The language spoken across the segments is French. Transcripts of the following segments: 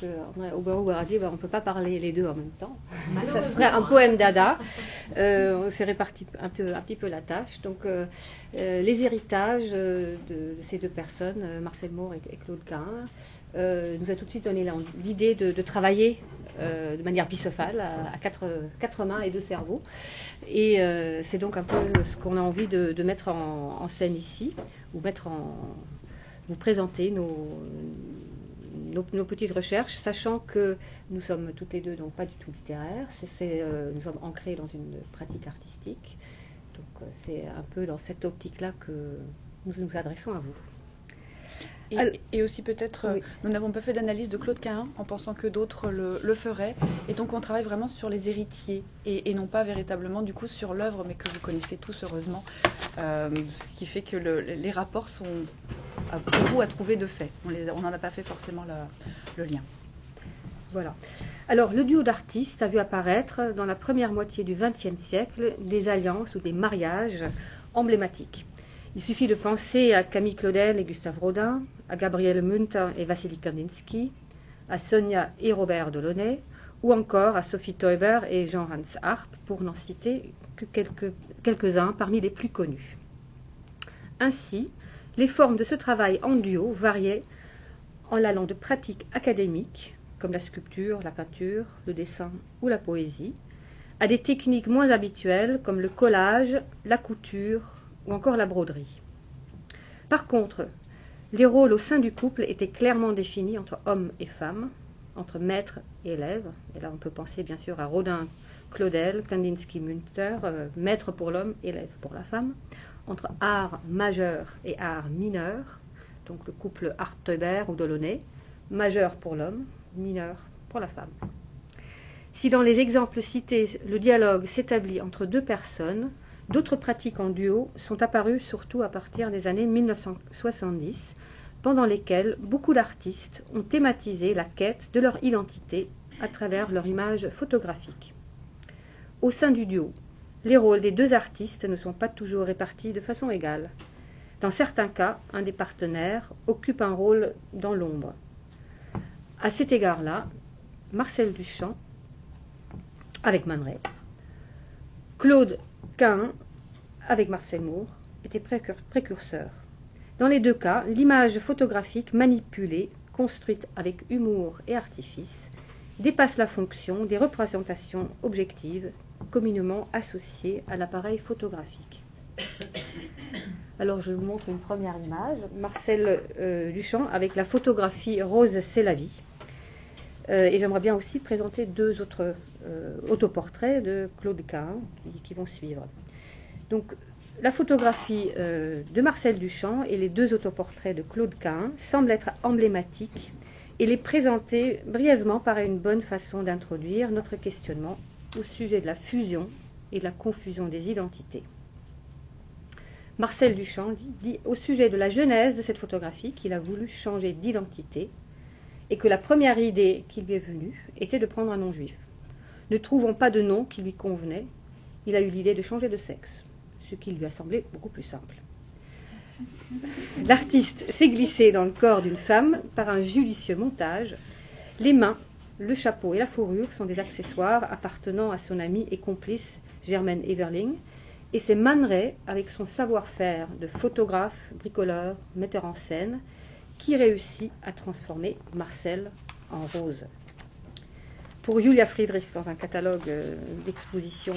qu'au Barou Baradi, on ne peut pas parler les deux en même temps. Ça serait un poème dada. On s'est réparti un petit peu la tâche. Donc, les héritages de ces deux personnes, Marcel Moore et Claude Cahin, nous a tout de suite donné l'idée de travailler de manière bicéphale, à quatre mains et deux cerveaux. Et c'est donc un peu ce qu'on a envie de mettre en scène ici, vous présenter nos petites recherches, sachant que nous sommes toutes les deux donc pas du tout littéraires, nous sommes ancrés dans une pratique artistique. Donc c'est un peu dans cette optique-là que nous nous adressons à vous. Et aussi peut-être, oui. Nous n'avons pas fait d'analyse de Claude Cahin en pensant que d'autres le feraient. Et donc on travaille vraiment sur les héritiers et non pas véritablement du coup sur l'œuvre, mais que vous connaissez tous heureusement. Ce qui fait que les rapports sont pour vous à trouver de fait. On n'en a pas fait forcément le lien. Voilà. Alors le duo d'artistes a vu apparaître dans la première moitié du XXe siècle des alliances ou des mariages emblématiques. Il suffit de penser à Camille Claudel et Gustave Rodin, à Gabriele Munter et Vassili Kandinsky, à Sonia et Robert Delaunay, ou encore à Sophie Teuber et Jean-Hans Arp, pour n'en citer que quelques-uns parmi les plus connus. Ainsi, les formes de ce travail en duo variaient en allant de pratiques académiques, comme la sculpture, la peinture, le dessin ou la poésie, à des techniques moins habituelles comme le collage, la couture, ou encore la broderie. Par contre, les rôles au sein du couple étaient clairement définis entre hommes et femmes, entre maître et élève. Et là, on peut penser bien sûr à Rodin, Claudel, Kandinsky, Munter, maître pour l'homme, élève pour la femme, entre art majeur et art mineur, donc le couple Arp-Teuber ou Delaunay, majeur pour l'homme, mineur pour la femme. Si dans les exemples cités, le dialogue s'établit entre deux personnes, d'autres pratiques en duo sont apparues surtout à partir des années 1970, pendant lesquelles beaucoup d'artistes ont thématisé la quête de leur identité à travers leur image photographique. Au sein du duo, les rôles des deux artistes ne sont pas toujours répartis de façon égale. Dans certains cas, un des partenaires occupe un rôle dans l'ombre. À cet égard-là, Marcel Duchamp, avec Man Ray, Claude Cahin, avec Marcel Moore, était précurseur. Dans les deux cas, l'image photographique manipulée, construite avec humour et artifice, dépasse la fonction des représentations objectives communément associées à l'appareil photographique. Alors je vous montre une première image, Marcel Duchamp avec la photographie Rose c'est la vie. Et j'aimerais bien aussi présenter deux autres autoportraits de Claude Cahin qui vont suivre. Donc la photographie de Marcel Duchamp et les deux autoportraits de Claude Cahin semblent être emblématiques et les présenter brièvement paraît une bonne façon d'introduire notre questionnement au sujet de la fusion et de la confusion des identités. Marcel Duchamp dit au sujet de la genèse de cette photographie qu'il a voulu changer d'identité et que la première idée qui lui est venue était de prendre un nom juif. Ne trouvant pas de nom qui lui convenait, il a eu l'idée de changer de sexe, ce qui lui a semblé beaucoup plus simple. L'artiste s'est glissé dans le corps d'une femme par un judicieux montage. Les mains, le chapeau et la fourrure sont des accessoires appartenant à son ami et complice Germaine Everling, et c'est Man Ray, avec son savoir-faire de photographe, bricoleur, metteur en scène, qui réussit à transformer Marcel en rose. Pour Julia Friedrichs, dans un catalogue d'exposition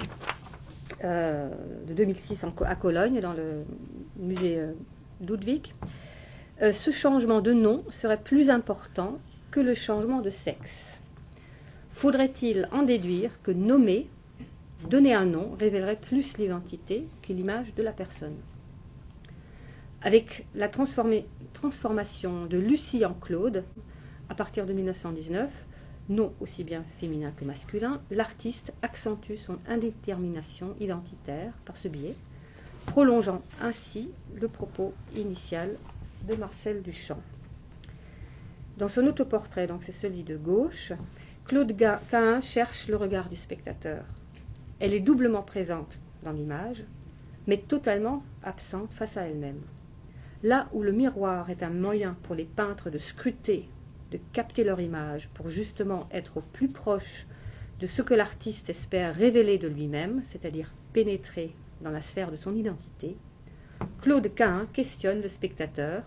de 2006 à Cologne, dans le musée Ludwig, ce changement de nom serait plus important que le changement de sexe. Faudrait-il en déduire que nommer, donner un nom, révélerait plus l'identité que l'image de la personne? Avec la transformation de Lucie en Claude, à partir de 1919, nom aussi bien féminin que masculin, l'artiste accentue son indétermination identitaire par ce biais, prolongeant ainsi le propos initial de Marcel Duchamp. Dans son autoportrait, donc c'est celui de gauche, Claude Cahin cherche le regard du spectateur. Elle est doublement présente dans l'image, mais totalement absente face à elle-même. Là où le miroir est un moyen pour les peintres de scruter de capter leur image pour justement être au plus proche de ce que l'artiste espère révéler de lui-même, c'est-à-dire pénétrer dans la sphère de son identité, Claude Cahun questionne le spectateur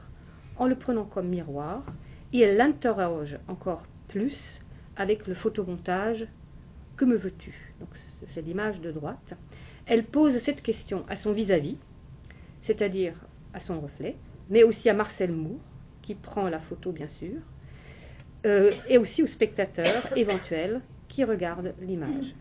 en le prenant comme miroir et elle l'interroge encore plus avec le photomontage « Que me veux-tu » Donc c'est l'image de droite. Elle pose cette question à son vis-à-vis, c'est-à-dire à son reflet, mais aussi à Marcel Moore, qui prend la photo bien sûr, et aussi au spectateur éventuel qui regarde l'image.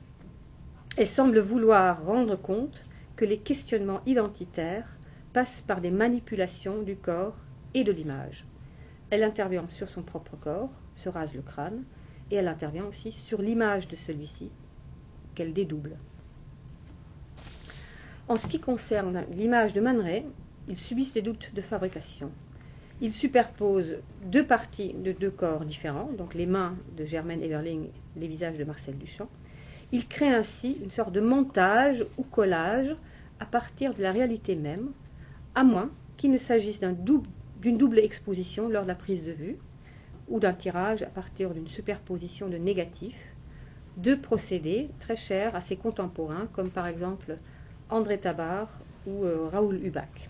Elle semble vouloir rendre compte que les questionnements identitaires passent par des manipulations du corps et de l'image. Elle intervient sur son propre corps, se rase le crâne, et elle intervient aussi sur l'image de celui-ci, qu'elle dédouble. En ce qui concerne l'image de Man Ray, ils subissent des doutes de fabrication. Ils superposent deux parties de deux corps différents, donc les mains de Germaine Everling, les visages de Marcel Duchamp. Ils créent ainsi une sorte de montage ou collage à partir de la réalité même, à moins qu'il ne s'agisse d'une double exposition lors de la prise de vue, ou d'un tirage à partir d'une superposition de négatifs, deux procédés très chers à ses contemporains, comme par exemple André Tabar ou Raoul Hubac.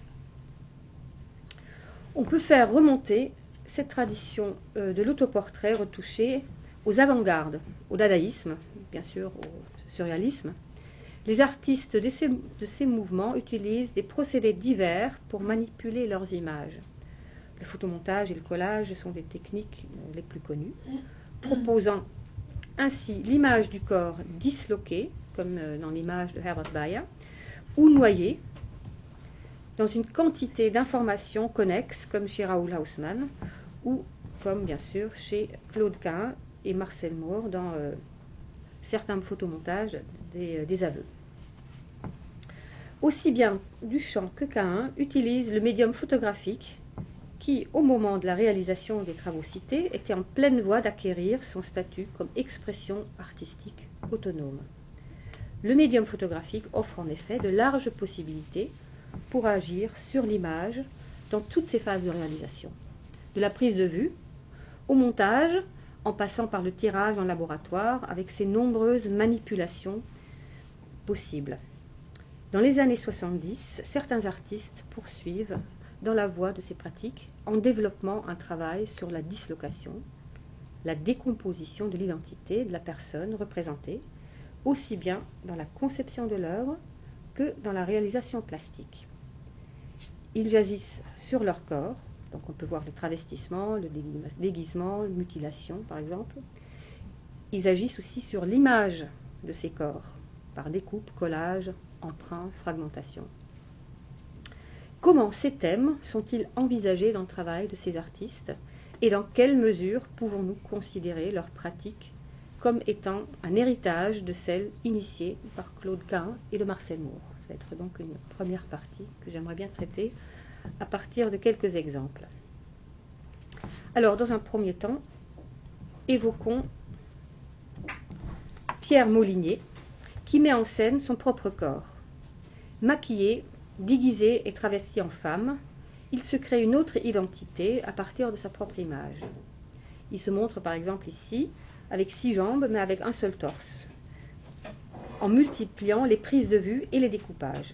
On peut faire remonter cette tradition de l'autoportrait retouché aux avant-gardes, au dadaïsme, bien sûr au surréalisme. Les artistes de ces mouvements utilisent des procédés divers pour manipuler leurs images. Le photomontage et le collage sont des techniques les plus connues, proposant ainsi l'image du corps disloquée, comme dans l'image de Herbert Bayer, ou noyée dans une quantité d'informations connexes, comme chez Raoul Haussmann, ou comme bien sûr chez Claude Cahun et Marcel Moore dans certains photomontages des aveux. Aussi bien Duchamp que Cahun utilisent le médium photographique qui, au moment de la réalisation des travaux cités, était en pleine voie d'acquérir son statut comme expression artistique autonome. Le médium photographique offre en effet de larges possibilités pour agir sur l'image dans toutes ses phases de réalisation, de la prise de vue au montage, en passant par le tirage en laboratoire avec ses nombreuses manipulations possibles. Dans les années 70, certains artistes poursuivent dans la voie de ces pratiques en développant un travail sur la dislocation, la décomposition de l'identité de la personne représentée, aussi bien dans la conception de l'œuvre que dans la réalisation plastique. Ils agissent sur leur corps, donc on peut voir le travestissement, le déguisement, la mutilation par exemple. Ils agissent aussi sur l'image de ces corps, par découpe, collage, emprunt, fragmentation. Comment ces thèmes sont-ils envisagés dans le travail de ces artistes et dans quelle mesure pouvons-nous considérer leur pratique comme étant un héritage de celle initiée par Claude Cahun et de Marcel Moore? Ça va être donc une première partie que j'aimerais bien traiter à partir de quelques exemples. Alors, dans un premier temps, évoquons Pierre Molinier, qui met en scène son propre corps. Maquillé, déguisé et travesti en femme, il se crée une autre identité à partir de sa propre image. Il se montre par exemple ici avec 6 jambes mais avec un seul torse, en multipliant les prises de vue et les découpages.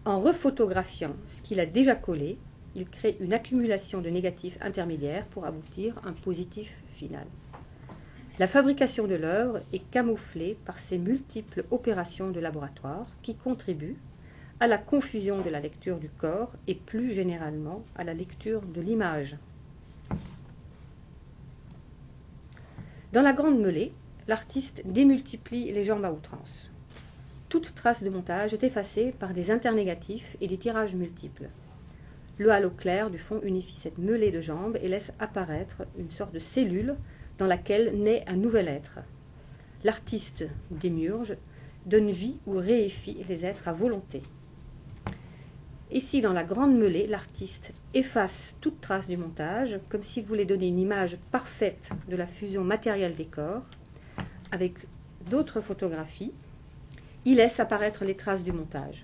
En refotographiant ce qu'il a déjà collé, il crée une accumulation de négatifs intermédiaires pour aboutir à un positif final. La fabrication de l'œuvre est camouflée par ces multiples opérations de laboratoire qui contribuent à la confusion de la lecture du corps et plus généralement à la lecture de l'image. Dans la Grande Mêlée, l'artiste démultiplie les jambes à outrance. Toute trace de montage est effacée par des internégatifs et des tirages multiples. Le halo clair du fond unifie cette mêlée de jambes et laisse apparaître une sorte de cellule dans laquelle naît un nouvel être. L'artiste démiurge, donne vie ou réifie les êtres à volonté. Ici, dans la Grande Mêlée, l'artiste efface toute trace du montage, comme s'il voulait donner une image parfaite de la fusion matérielle des corps. Avec d'autres photographies, il laisse apparaître les traces du montage.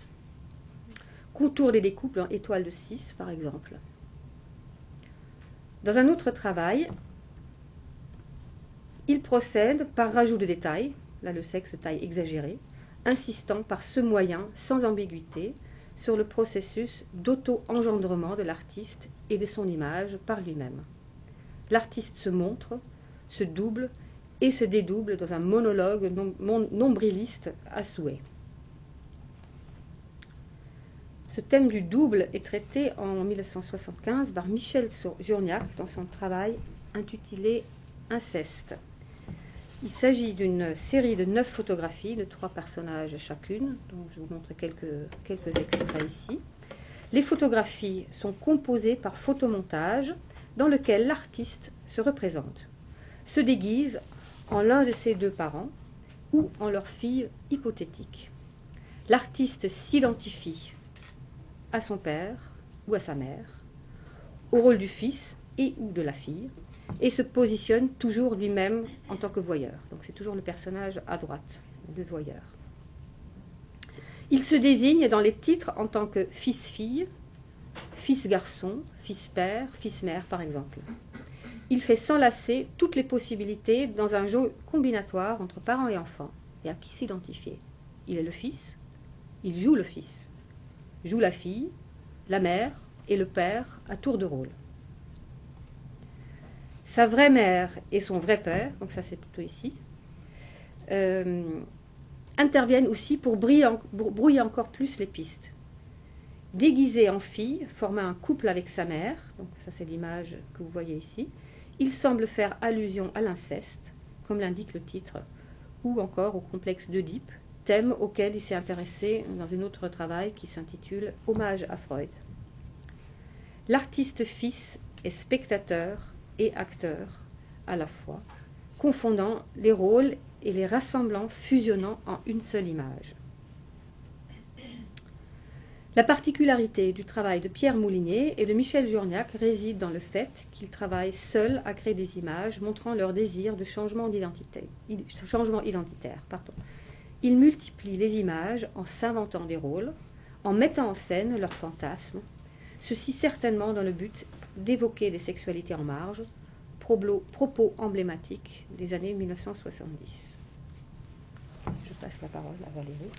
Contour des découpes en étoile de 6, par exemple. Dans un autre travail, Il procède par rajout de détails, là le sexe taille exagérée, insistant par ce moyen, sans ambiguïté, sur le processus d'auto-engendrement de l'artiste et de son image par lui-même. L'artiste se montre, se double et se dédouble dans un monologue nombriliste à souhait. Ce thème du double est traité en 1975 par Michel Journiac dans son travail intitulé Inceste. Il s'agit d'une série de 9 photographies de 3 personnages chacune, dont je vous montre quelques extraits ici. Les photographies sont composées par photomontage dans lequel l'artiste se représente, se déguise en l'un de ses 2 parents ou en leur fille hypothétique. L'artiste s'identifie à son père ou à sa mère, au rôle du fils et ou de la fille, et se positionne toujours lui-même en tant que voyeur. Donc c'est toujours le personnage à droite, le voyeur. Il se désigne dans les titres en tant que fils-fille, fils-garçon, fils-père, fils-mère par exemple. Il fait s'enlacer toutes les possibilités dans un jeu combinatoire entre parents et enfants, et à qui s'identifier. Il est le fils, il joue le fils, joue la fille, la mère et le père à tour de rôle. Sa vraie mère et son vrai père, donc ça c'est plutôt ici, interviennent aussi pour brouiller encore plus les pistes. Déguisé en fille, formant un couple avec sa mère, donc ça c'est l'image que vous voyez ici, il semble faire allusion à l'inceste, comme l'indique le titre, ou encore au complexe d'Oedipe, thème auquel il s'est intéressé dans un autre travail qui s'intitule Hommage à Freud. L'artiste fils est spectateur et acteur à la fois, confondant les rôles et les rassemblant, fusionnant en une seule image. La particularité du travail de Pierre Moulinier et de Michel Journiac réside dans le fait qu'ils travaillent seuls à créer des images montrant leur désir de changement identitaire. Ils multiplient les images en s'inventant des rôles, en mettant en scène leurs fantasmes, ceci certainement dans le but d'évoquer des sexualités en marge, propos emblématiques des années 1970. Je passe la parole à Valérie.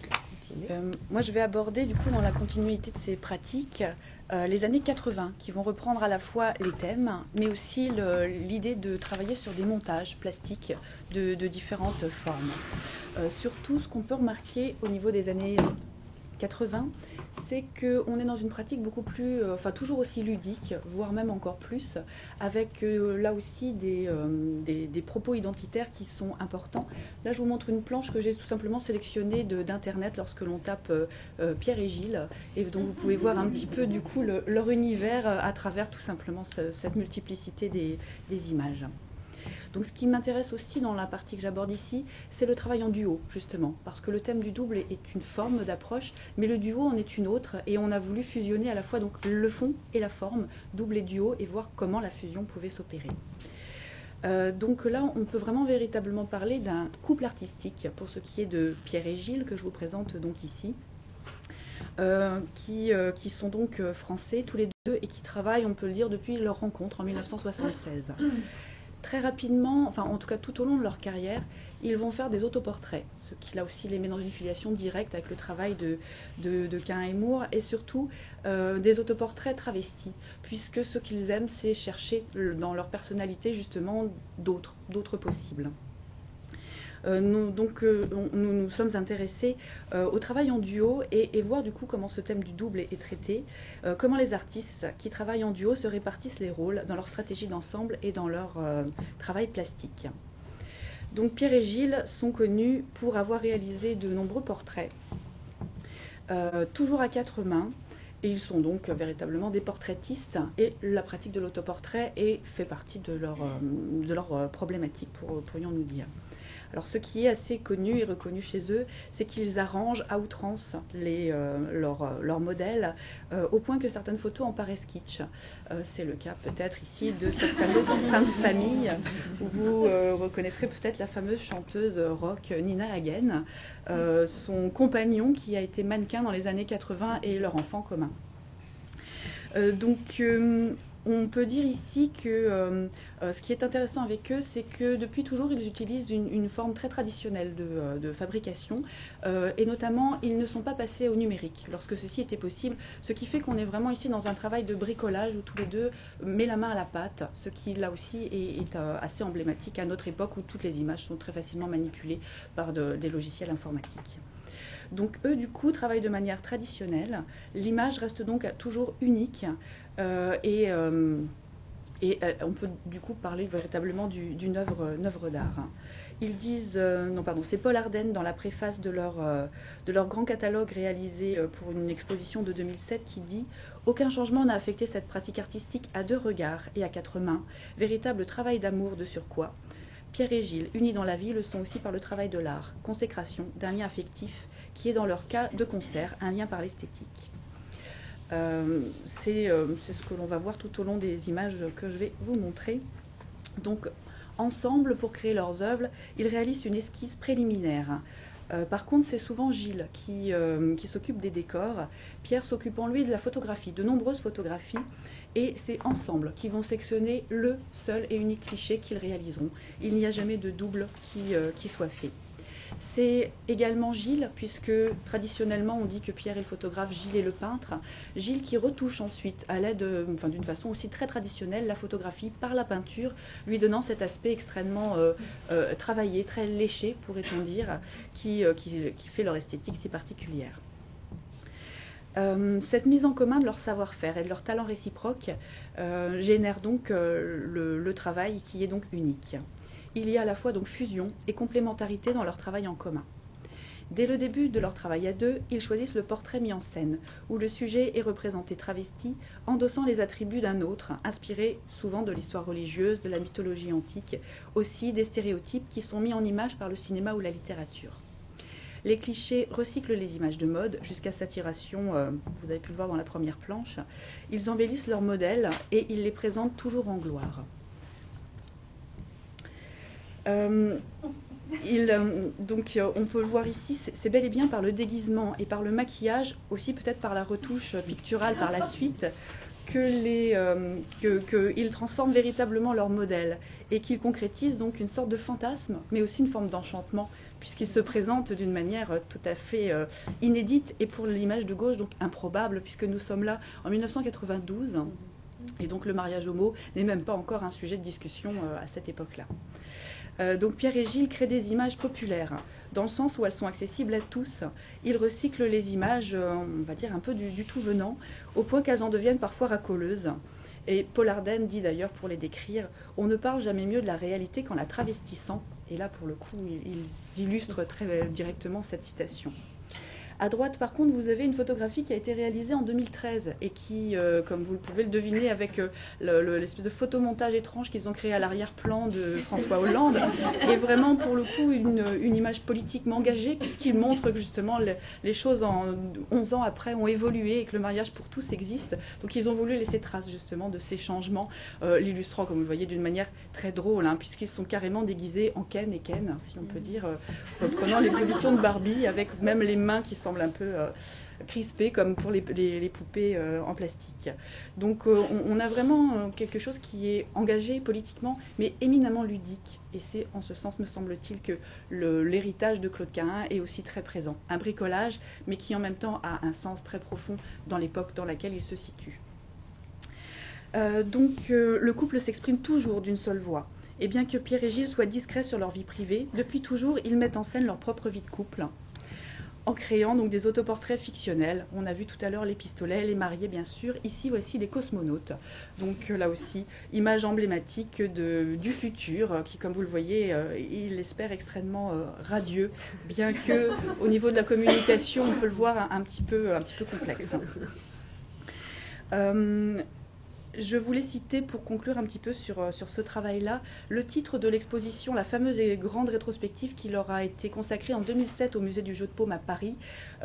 Moi, je vais aborder, du coup, dans la continuité de ces pratiques, les années 80, qui vont reprendre à la fois les thèmes, mais aussi l'idée de travailler sur des montages plastiques de différentes formes. Surtout, ce qu'on peut remarquer au niveau des années 80, c'est qu'on est dans une pratique beaucoup plus, toujours aussi ludique, voire même encore plus, avec là aussi des propos identitaires qui sont importants. Là, je vous montre une planche que j'ai tout simplement sélectionnée d'Internet lorsque l'on tape Pierre et Gilles, et donc vous pouvez voir un petit peu du coup leur univers à travers tout simplement cette multiplicité des images. Donc ce qui m'intéresse aussi dans la partie que j'aborde ici, c'est le travail en duo, justement, parce que le thème du double est une forme d'approche, mais le duo en est une autre, et on a voulu fusionner à la fois donc, le fond et la forme, double et duo, et voir comment la fusion pouvait s'opérer. Donc là, on peut vraiment véritablement parler d'un couple artistique, pour ce qui est de Pierre et Gilles, que je vous présente donc ici, qui sont donc français tous les deux, et qui travaillent, on peut le dire, depuis leur rencontre en 1976. Très rapidement, enfin en tout cas tout au long de leur carrière, ils vont faire des autoportraits, ce qui là aussi les met dans une filiation directe avec le travail de Quin et Moore, et surtout des autoportraits travestis, puisque ce qu'ils aiment, c'est chercher dans leur personnalité justement d'autres possibles. Nous nous sommes intéressés au travail en duo et voir du coup comment ce thème du double est traité, comment les artistes qui travaillent en duo se répartissent les rôles dans leur stratégie d'ensemble et dans leur travail plastique. Donc Pierre et Gilles sont connus pour avoir réalisé de nombreux portraits, toujours à 4 mains, et ils sont donc véritablement des portraitistes, et la pratique de l'autoportrait fait partie de leur problématique, pourrions-nous dire. Alors ce qui est assez connu et reconnu chez eux, c'est qu'ils arrangent à outrance leurs modèles, au point que certaines photos en paraissent kitsch. C'est le cas peut-être ici de cette fameuse Sainte Famille, où vous reconnaîtrez peut-être la fameuse chanteuse rock Nina Hagen, son compagnon qui a été mannequin dans les années 80 et leur enfant commun. On peut dire ici que ce qui est intéressant avec eux, c'est que depuis toujours, ils utilisent une forme très traditionnelle de fabrication, et notamment, ils ne sont pas passés au numérique lorsque ceci était possible, ce qui fait qu'on est vraiment ici dans un travail de bricolage où tous les deux mettent la main à la pâte, ce qui là aussi est assez emblématique à notre époque où toutes les images sont très facilement manipulées par des logiciels informatiques. Donc eux, du coup, travaillent de manière traditionnelle. L'image reste donc toujours unique et on peut du coup parler véritablement d'une œuvre d'art. Ils disent, c'est Paul Ardenne dans la préface de leur grand catalogue réalisé pour une exposition de 2007 qui dit « Aucun changement n'a affecté cette pratique artistique à 2 regards et à 4 mains, véritable travail d'amour de surcroît. Pierre et Gilles, unis dans la vie, le sont aussi par le travail de l'art, consécration d'un lien affectif qui est dans leur cas de concert, un lien par l'esthétique. » C'est ce que l'on va voir tout au long des images que je vais vous montrer. Donc, ensemble, pour créer leurs œuvres, ils réalisent une esquisse préliminaire. Par contre, c'est souvent Gilles qui s'occupe des décors, Pierre s'occupant lui de la photographie, de nombreuses photographies, et c'est ensemble qu'ils vont sectionner le seul et unique cliché qu'ils réaliseront. Il n'y a jamais de double qui soit fait. C'est également Gilles, puisque traditionnellement on dit que Pierre est le photographe, Gilles est le peintre. Gilles qui retouche ensuite, à l'aide, d'une façon aussi très traditionnelle, la photographie par la peinture, lui donnant cet aspect extrêmement travaillé, très léché, pourrait-on dire, qui fait leur esthétique si particulière. Cette mise en commun de leur savoir-faire et de leur talent réciproque génère donc le travail qui est donc unique. Il y a à la fois donc fusion et complémentarité dans leur travail en commun. Dès le début de leur travail à deux, ils choisissent le portrait mis en scène, où le sujet est représenté travesti, endossant les attributs d'un autre, inspirés souvent de l'histoire religieuse, de la mythologie antique, aussi des stéréotypes qui sont mis en image par le cinéma ou la littérature. Les clichés recyclent les images de mode jusqu'à saturation, vous avez pu le voir dans la première planche. Ils embellissent leurs modèles et ils les présentent toujours en gloire. Donc on peut le voir ici, c'est bel et bien par le déguisement et par le maquillage, aussi peut-être par la retouche picturale par la suite, qu'ils transforment véritablement leur modèle et qu'ils concrétisent donc une sorte de fantasme, mais aussi une forme d'enchantement, puisqu'ils se présentent d'une manière tout à fait inédite et pour l'image de gauche donc improbable, puisque nous sommes là en 1992 et donc le mariage homo n'est même pas encore un sujet de discussion à cette époque-là. Donc Pierre et Gilles créent des images populaires, dans le sens où elles sont accessibles à tous. Ils recyclent les images, on va dire un peu du tout venant, au point qu'elles en deviennent parfois racoleuses. Et Paul Ardenne dit d'ailleurs pour les décrire, on ne parle jamais mieux de la réalité qu'en la travestissant. Et là pour le coup, ils illustrent très directement cette citation. À droite, par contre, vous avez une photographie qui a été réalisée en 2013 et qui, comme vous pouvez le deviner avec l'espèce de photomontage étrange qu'ils ont créé à l'arrière-plan de François Hollande, est vraiment pour le coup une image politiquement engagée puisqu'il montre que justement les choses en 11 ans après ont évolué et que le mariage pour tous existe. Donc ils ont voulu laisser trace justement de ces changements, l'illustrant, comme vous le voyez, d'une manière très drôle, puisqu'ils sont carrément déguisés en Ken et Ken, si on peut dire, reprenant les positions de Barbie avec même les mains qui semble un peu crispé comme pour les poupées en plastique. Donc on a vraiment quelque chose qui est engagé politiquement mais éminemment ludique et c'est en ce sens me semble-t-il que l'héritage de Claude Cahun est aussi très présent. Un bricolage mais qui en même temps a un sens très profond dans l'époque dans laquelle il se situe. Donc le couple s'exprime toujours d'une seule voix. Et bien que Pierre et Gilles soient discrets sur leur vie privée, depuis toujours ils mettent en scène leur propre vie de couple en créant donc des autoportraits fictionnels. On a vu tout à l'heure les pistolets, les mariés bien sûr. Ici voici les cosmonautes. Donc là aussi, image emblématique du futur qui, comme vous le voyez, il espère extrêmement radieux, bien que au niveau de la communication, on peut le voir un petit peu complexe. Je voulais citer, pour conclure un petit peu sur ce travail-là, le titre de l'exposition, la fameuse et grande rétrospective qui leur a été consacrée en 2007 au Musée du Jeu de Paume à Paris,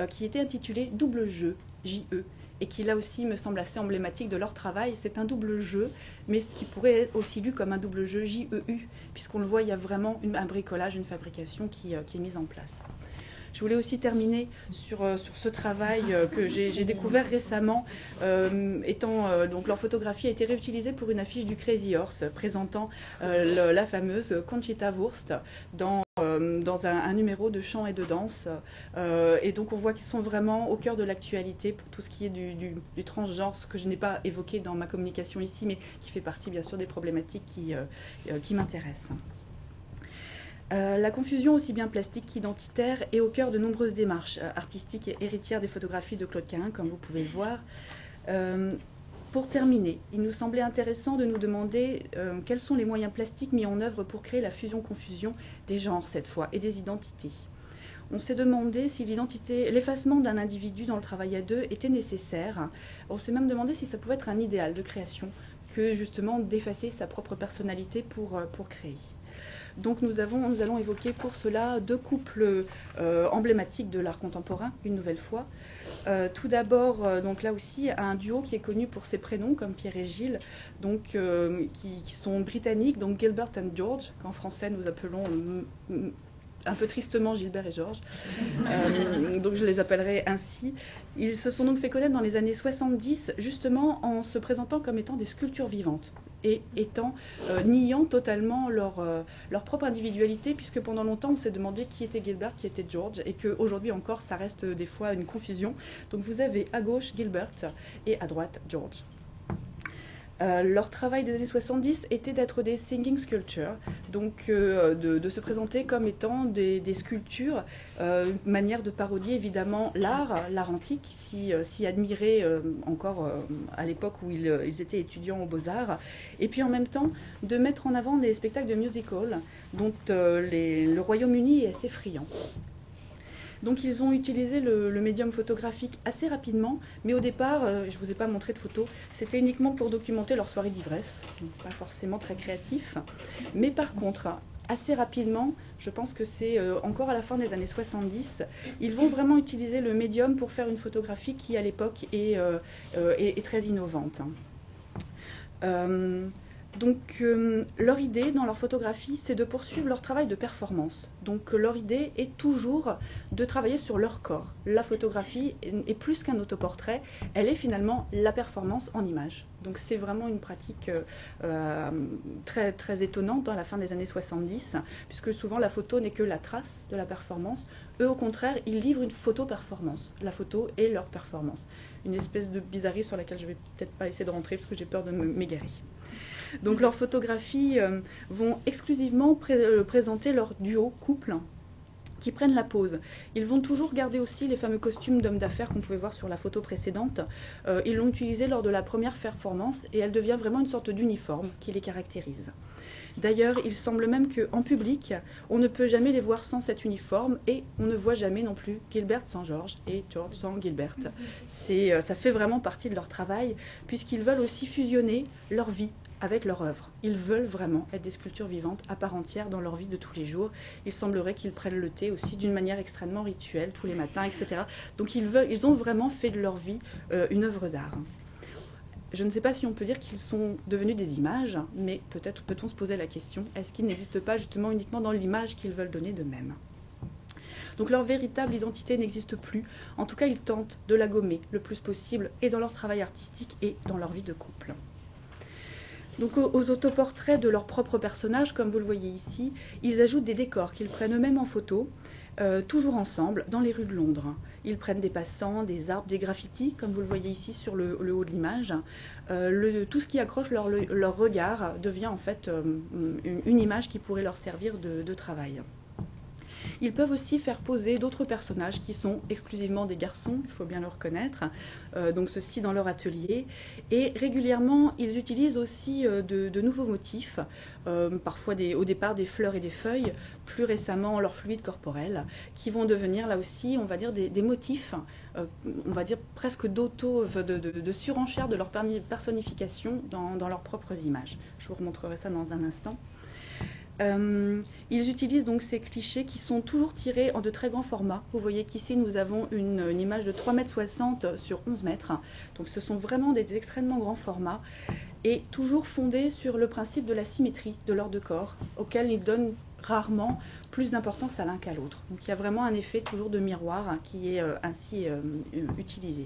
qui était intitulée « Double jeu », J-E, et qui là aussi me semble assez emblématique de leur travail. C'est un double jeu, mais ce qui pourrait être aussi lu comme un double jeu J-E-U, puisqu'on le voit, il y a vraiment un bricolage, une fabrication qui est mise en place. Je voulais aussi terminer sur ce travail que j'ai découvert récemment, donc leur photographie a été réutilisée pour une affiche du Crazy Horse présentant la fameuse Conchita Wurst dans un numéro de chant et de danse. Et donc on voit qu'ils sont vraiment au cœur de l'actualité pour tout ce qui est du transgenre, ce que je n'ai pas évoqué dans ma communication ici, mais qui fait partie bien sûr des problématiques qui m'intéressent. La confusion aussi bien plastique qu'identitaire est au cœur de nombreuses démarches artistiques et héritières des photographies de Claude Cahun, comme vous pouvez le voir. Pour terminer, il nous semblait intéressant de nous demander quels sont les moyens plastiques mis en œuvre pour créer la fusion-confusion des genres cette fois et des identités. On s'est demandé si l'effacement d'un individu dans le travail à deux était nécessaire. On s'est même demandé si ça pouvait être un idéal de création que justement d'effacer sa propre personnalité pour créer. Donc nous allons évoquer pour cela deux couples emblématiques de l'art contemporain, une nouvelle fois. Tout d'abord, donc là aussi, un duo qui est connu pour ses prénoms, comme Pierre et Gilles, donc, qui sont britanniques, donc Gilbert and George, qu'en français nous appelons un peu tristement Gilbert et Georges, donc je les appellerai ainsi. Ils se sont donc fait connaître dans les années 70, justement en se présentant comme étant des sculptures vivantes et niant totalement leur propre individualité, puisque pendant longtemps on s'est demandé qui était Gilbert, qui était George, et qu'aujourd'hui encore ça reste des fois une confusion. Donc vous avez à gauche Gilbert et à droite George. Leur travail des années 70 était d'être des singing sculptures, donc de se présenter comme étant des sculptures, une manière de parodier évidemment l'art antique, si admiré encore à l'époque où ils étaient étudiants aux Beaux-Arts, et puis en même temps de mettre en avant des spectacles de musical dont le Royaume-Uni est assez friand. Donc ils ont utilisé le médium photographique assez rapidement, mais au départ, je ne vous ai pas montré de photos, c'était uniquement pour documenter leur soirée d'ivresse, pas forcément très créatif. Mais par contre, assez rapidement, je pense que c'est encore à la fin des années 70, ils vont vraiment utiliser le médium pour faire une photographie qui à l'époque est très innovante. Donc leur idée dans leur photographie, c'est de poursuivre leur travail de performance. Donc leur idée est toujours de travailler sur leur corps. La photographie est plus qu'un autoportrait, elle est finalement la performance en image. Donc c'est vraiment une pratique très, très étonnante dans la fin des années 70, puisque souvent la photo n'est que la trace de la performance. Eux au contraire, ils livrent une photo-performance. La photo est leur performance. Une espèce de bizarrerie sur laquelle je ne vais peut-être pas essayer de rentrer parce que j'ai peur de m'égarer. Donc leurs photographies vont exclusivement présenter leur duo, couple, qui prennent la pose. Ils vont toujours garder aussi les fameux costumes d'hommes d'affaires qu'on pouvait voir sur la photo précédente. Ils l'ont utilisé lors de la première performance et elle devient vraiment une sorte d'uniforme qui les caractérise. D'ailleurs, il semble même qu'en public, on ne peut jamais les voir sans cet uniforme et on ne voit jamais non plus Gilbert sans George et George sans Gilbert. Ça fait vraiment partie de leur travail puisqu'ils veulent aussi fusionner leur vie avec leur œuvre. Ils veulent vraiment être des sculptures vivantes à part entière dans leur vie de tous les jours. Il semblerait qu'ils prennent le thé aussi d'une manière extrêmement rituelle tous les matins, etc. Donc ils ont vraiment fait de leur vie une œuvre d'art. Je ne sais pas si on peut dire qu'ils sont devenus des images, mais peut-être peut-on se poser la question, est-ce qu'ils n'existent pas justement uniquement dans l'image qu'ils veulent donner d'eux-mêmes ? Donc leur véritable identité n'existe plus. En tout cas, ils tentent de la gommer le plus possible et dans leur travail artistique et dans leur vie de couple. Donc aux autoportraits de leurs propres personnages, comme vous le voyez ici, ils ajoutent des décors qu'ils prennent eux-mêmes en photo, toujours ensemble, dans les rues de Londres. Ils prennent des passants, des arbres, des graffitis, comme vous le voyez ici sur le haut de l'image. Tout ce qui accroche leur regard devient en fait une image qui pourrait leur servir de travail. Ils peuvent aussi faire poser d'autres personnages qui sont exclusivement des garçons, il faut bien le reconnaître, donc ceux-ci dans leur atelier. Et régulièrement, ils utilisent aussi de nouveaux motifs, parfois au départ des fleurs et des feuilles, plus récemment leur fluide corporel, qui vont devenir là aussi, on va dire, des motifs, on va dire presque de surenchère de leur personnification dans leurs propres images. Je vous remontrerai ça dans un instant. Ils utilisent donc ces clichés qui sont toujours tirés en de très grands formats. Vous voyez qu'ici nous avons une image de 3,60 m sur 11 mètres. Donc ce sont vraiment des extrêmement grands formats et toujours fondés sur le principe de la symétrie de leurs deux corps, auquel ils donnent rarement plus d'importance à l'un qu'à l'autre. Donc il y a vraiment un effet toujours de miroir qui est ainsi utilisé.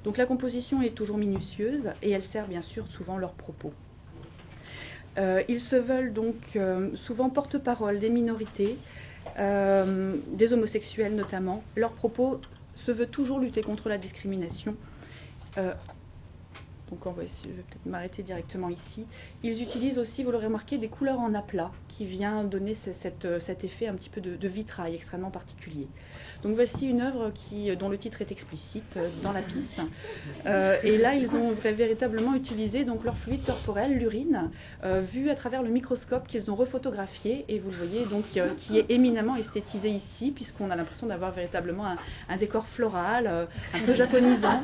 Donc la composition est toujours minutieuse et elle sert bien sûr souvent leurs propos. Ils se veulent donc souvent porte-parole des minorités, des homosexuels notamment. Leur propos se veut toujours lutter contre la discrimination. Donc je vais peut-être m'arrêter directement ici. Ils utilisent aussi, vous l'aurez remarqué, des couleurs en aplat qui vient donner cet effet un petit peu de vitrail extrêmement particulier. Donc voici une œuvre dont le titre est explicite, Dans la pisse. Et là, ils ont véritablement utilisé donc, leur fluide corporel, l'urine, vu à travers le microscope qu'ils ont refotographié. Et vous le voyez, donc, qui est éminemment esthétisé ici, puisqu'on a l'impression d'avoir véritablement un décor floral, un peu japonisant.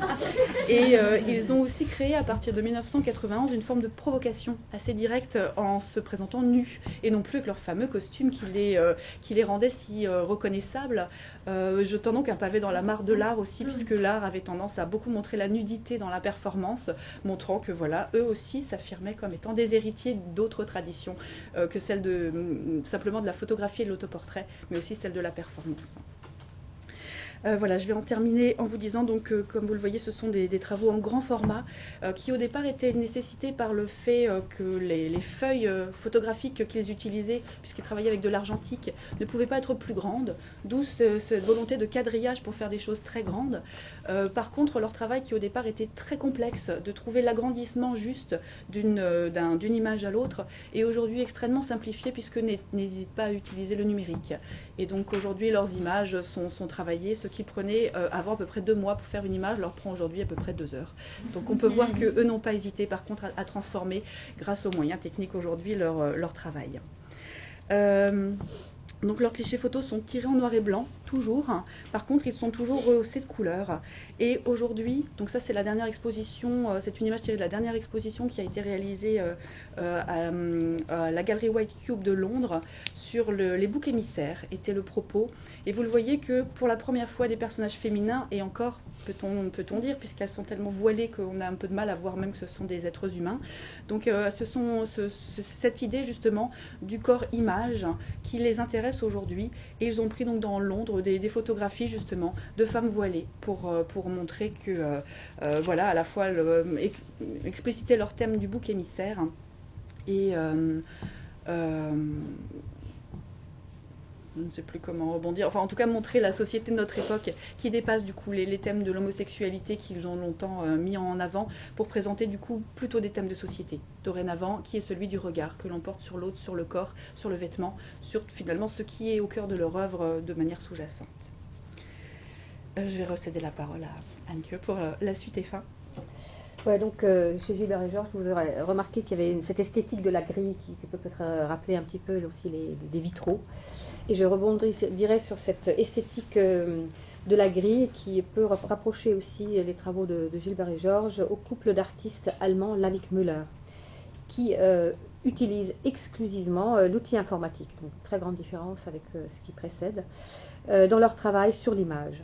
Et ils ont aussi créé à partir de 1991 une forme de provocation assez directe en se présentant nus et non plus avec leur fameux costume qui les rendait si reconnaissables, jetant donc un pavé dans la mare de l'art aussi, puisque l'art avait tendance à beaucoup montrer la nudité dans la performance, montrant que voilà, eux aussi s'affirmaient comme étant des héritiers d'autres traditions que celle simplement de la photographie et de l'autoportrait, mais aussi celle de la performance. Voilà, je vais en terminer en vous disant donc comme vous le voyez, ce sont des travaux en grand format qui au départ étaient nécessités par le fait que les feuilles photographiques qu'ils utilisaient, puisqu'ils travaillaient avec de l'argentique, ne pouvaient pas être plus grandes, d'où cette volonté de quadrillage pour faire des choses très grandes. Par contre, leur travail qui au départ était très complexe, de trouver l'agrandissement juste d'une image à l'autre, est aujourd'hui extrêmement simplifié puisque n'hésitent pas à utiliser le numérique. Et donc aujourd'hui, leurs images sont travaillées, ce qui prenait avant à peu près 2 mois pour faire une image, leur prend aujourd'hui à peu près 2 heures. Donc on peut voir qu'eux n'ont pas hésité par contre à transformer, grâce aux moyens techniques aujourd'hui, leur travail. Donc leurs clichés photos sont tirés en noir et blanc, toujours. Par contre, ils sont toujours rehaussés de couleurs. Et aujourd'hui, donc ça c'est la dernière exposition, c'est une image tirée de la dernière exposition qui a été réalisée à la galerie White Cube de Londres sur les boucs émissaires, était le propos. Et vous le voyez que pour la première fois des personnages féminins, et encore peut-on dire, puisqu'elles sont tellement voilées qu'on a un peu de mal à voir même que ce sont des êtres humains. Donc cette idée justement du corps-image qui les intéresse aujourd'hui, et ils ont pris donc dans Londres des photographies justement de femmes voilées pour montrer que voilà, à la fois expliciter leur thème du bouc émissaire et je ne sais plus comment rebondir, enfin en tout cas montrer la société de notre époque qui dépasse du coup les thèmes de l'homosexualité qu'ils ont longtemps mis en avant pour présenter du coup plutôt des thèmes de société dorénavant, qui est celui du regard que l'on porte sur l'autre, sur le corps, sur le vêtement, sur finalement ce qui est au cœur de leur œuvre de manière sous-jacente. Je vais recéder la parole à Anne-Gue pour la suite et fin. Ouais, donc chez Gilbert et Georges, vous aurez remarqué qu'il y avait cette esthétique de la grille qui peut peut-être rappeler un petit peu aussi des vitraux. Et je rebondirais sur cette esthétique de la grille qui peut rapprocher aussi les travaux de Gilbert et Georges au couple d'artistes allemands Lavic Müller, qui utilise exclusivement l'outil informatique, donc très grande différence avec ce qui précède, dans leur travail sur l'image.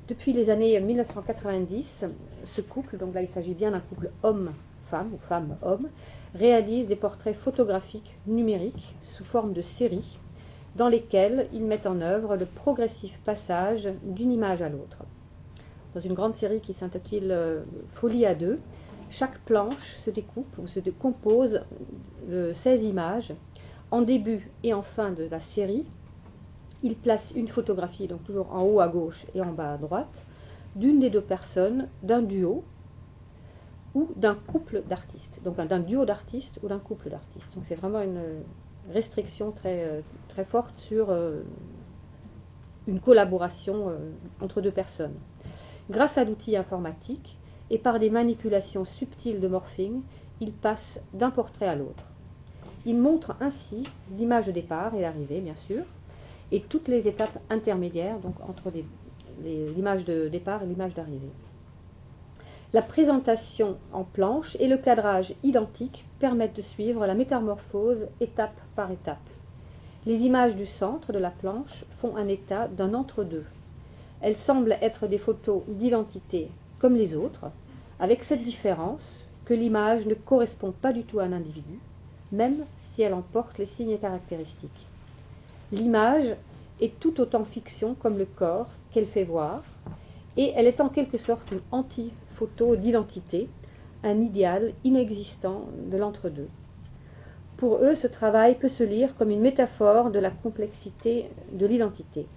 Depuis les années 1990, ce couple, donc là il s'agit bien d'un couple homme-femme ou femme-homme, réalise des portraits photographiques numériques sous forme de séries dans lesquelles ils mettent en œuvre le progressif passage d'une image à l'autre. Dans une grande série qui s'intitule Folie à deux, chaque planche se découpe ou se décompose de 16 images. En début et en fin de la série, il place une photographie, donc toujours en haut à gauche et en bas à droite, d'une des deux personnes, d'un duo ou d'un couple d'artistes. Donc d'un duo d'artistes ou d'un couple d'artistes. Donc c'est vraiment une restriction très, très forte sur une collaboration entre deux personnes. Grâce à l'outil informatique et par des manipulations subtiles de morphing, il passe d'un portrait à l'autre. Il montre ainsi l'image de départ et l'arrivée, bien sûr, et toutes les étapes intermédiaires, donc entre l'image de départ et l'image d'arrivée. La présentation en planche et le cadrage identique permettent de suivre la métamorphose étape par étape. Les images du centre de la planche font un état d'un entre-deux. Elles semblent être des photos d'identité comme les autres, avec cette différence que l'image ne correspond pas du tout à un individu, même si elle en porte les signes caractéristiques. L'image est tout autant fiction comme le corps qu'elle fait voir, et elle est en quelque sorte une anti-photo d'identité, un idéal inexistant de l'entre-deux. Pour eux, ce travail peut se lire comme une métaphore de la complexité de l'identité.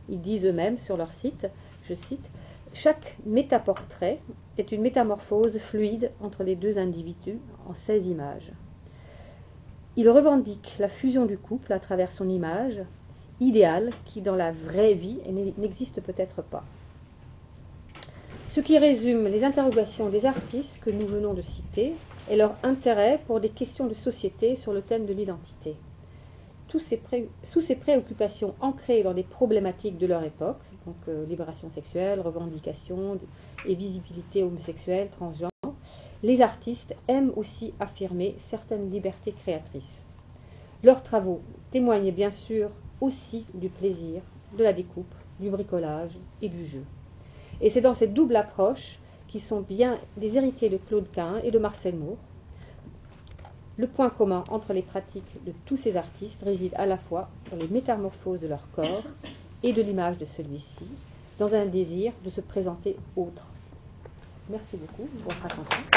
Ils disent eux-mêmes sur leur site, je cite, « Chaque métaportrait est une métamorphose fluide entre les deux individus en 16 images. » Ils revendiquent la fusion du couple à travers son image, idéal qui dans la vraie vie n'existe peut-être pas. Ce qui résume les interrogations des artistes que nous venons de citer est leur intérêt pour des questions de société sur le thème de l'identité. Sous ces préoccupations ancrées dans des problématiques de leur époque, donc libération sexuelle, revendication et visibilité homosexuelle, transgenre, les artistes aiment aussi affirmer certaines libertés créatrices. Leurs travaux témoignent bien sûr aussi du plaisir, de la découpe, du bricolage et du jeu. Et c'est dans cette double approche qui sont bien des héritiers de Claude Cahun et de Marcel Moore. Le point commun entre les pratiques de tous ces artistes réside à la fois dans les métamorphoses de leur corps et de l'image de celui-ci, dans un désir de se présenter autre. Merci beaucoup de votre attention.